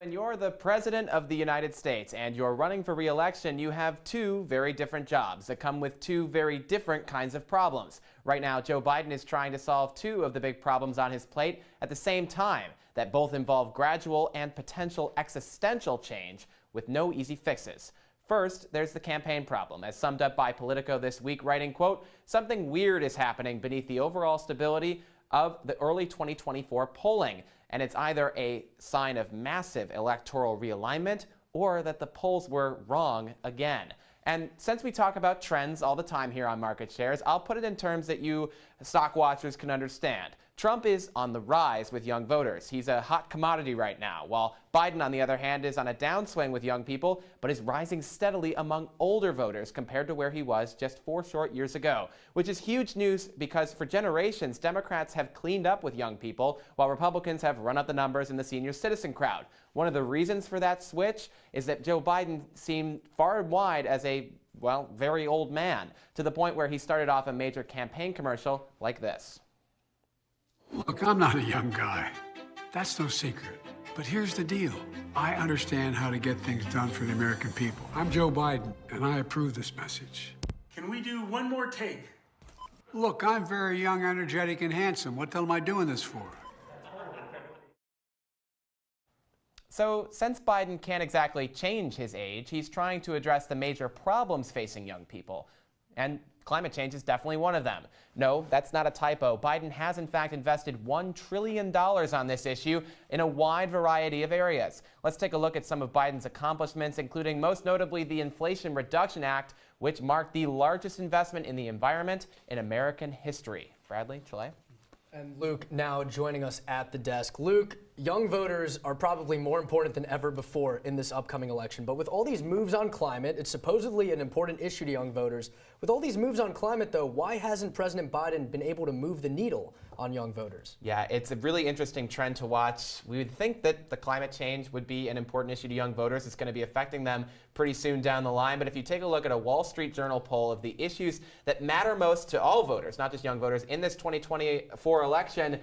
When you're the President of the United States and you're running for re-election, you have two very different jobs that come with two very different kinds of problems. Right now, Joe Biden is trying to solve two of the big problems on his plate at the same time that both involve gradual and potential existential change with no easy fixes. First, there's the campaign problem, as summed up by Politico this week, writing, quote, "Something weird is happening beneath the overall stability of the early 2024 polling, and it's either a sign of massive electoral realignment or that the polls were wrong again." And since we talk about trends all the time here on Market Shares, I'll put it in terms that you stock watchers can understand. Trump is on the rise with young voters. He's a hot commodity right now, while Biden, on the other hand, is on a downswing with young people, but is rising steadily among older voters compared to where he was just 4 short years ago, which is huge news because for generations, Democrats have cleaned up with young people, while Republicans have run up the numbers in the senior citizen crowd. One of the reasons for that switch is that Joe Biden seemed far and wide as a, well, very old man, to the point where he started off a major campaign commercial like this. Look, I'm not a young guy. That's no secret. But here's the deal. I understand how to get things done for the American people. I'm Joe Biden, and I approve this message. Can we do one more take? Look, I'm very young, energetic, and handsome. What the hell am I doing this for? So, since Biden can't exactly change his age, he's trying to address the major problems facing young people. And climate change is definitely one of them. No, that's not a typo. Biden has, in fact, invested $1 trillion on this issue in a wide variety of areas. Let's take a look at some of Biden's accomplishments, including most notably the Inflation Reduction Act, which marked the largest investment in the environment in American history. Bradley, Chile? And Luke now joining us at the desk. Luke, young voters are probably more important than ever before in this upcoming election. But with all these moves on climate, it's supposedly an important issue to young voters. With all these moves on climate, though, why hasn't President Biden been able to move the needle on young voters? Yeah, it's a really interesting trend to watch. We would think that the climate change would be an important issue to young voters. It's going to be affecting them pretty soon down the line. But if you take a look at a Wall Street Journal poll of the issues that matter most to all voters, not just young voters, in this 2024 election,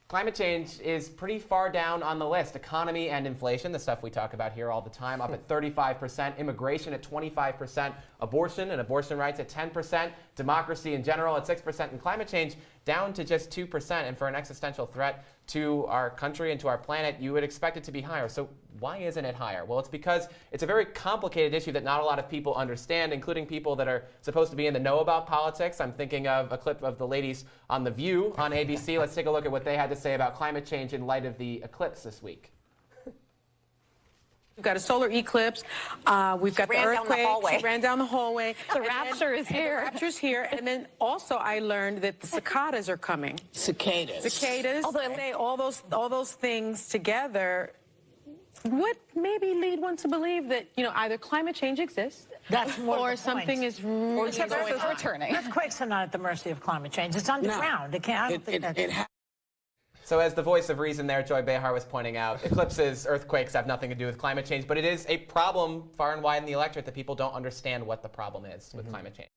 climate change is pretty far down on the list. Economy and inflation, the stuff we talk about here all the time, up at 35%, immigration at 25%, abortion and abortion rights at 10%, democracy in general at 6%, and climate change down to just 2%. And for an existential threat to our country and to our planet, you would expect it to be higher. So why isn't it higher? Well, it's because it's a very complicated issue that not a lot of people understand, including people that are supposed to be in the know about politics. I'm thinking of a clip of the ladies on The View on ABC. Let's take a look at what they had to say about climate change in light of the eclipse this week. We've got a solar eclipse. We've got the earthquake. She ran down the hallway. The rapture is here. The rapture's here. And then also I learned that the cicadas are coming. Cicadas. Although all those things together would maybe lead one to believe that, you know, either climate change exists or something is returning. Earthquakes are not at the mercy of climate change. It's underground. It can't. So as the voice of reason there, Joy Behar, was pointing out, eclipses, earthquakes have nothing to do with climate change, but it is a problem far and wide in the electorate that people don't understand what the problem is with climate change.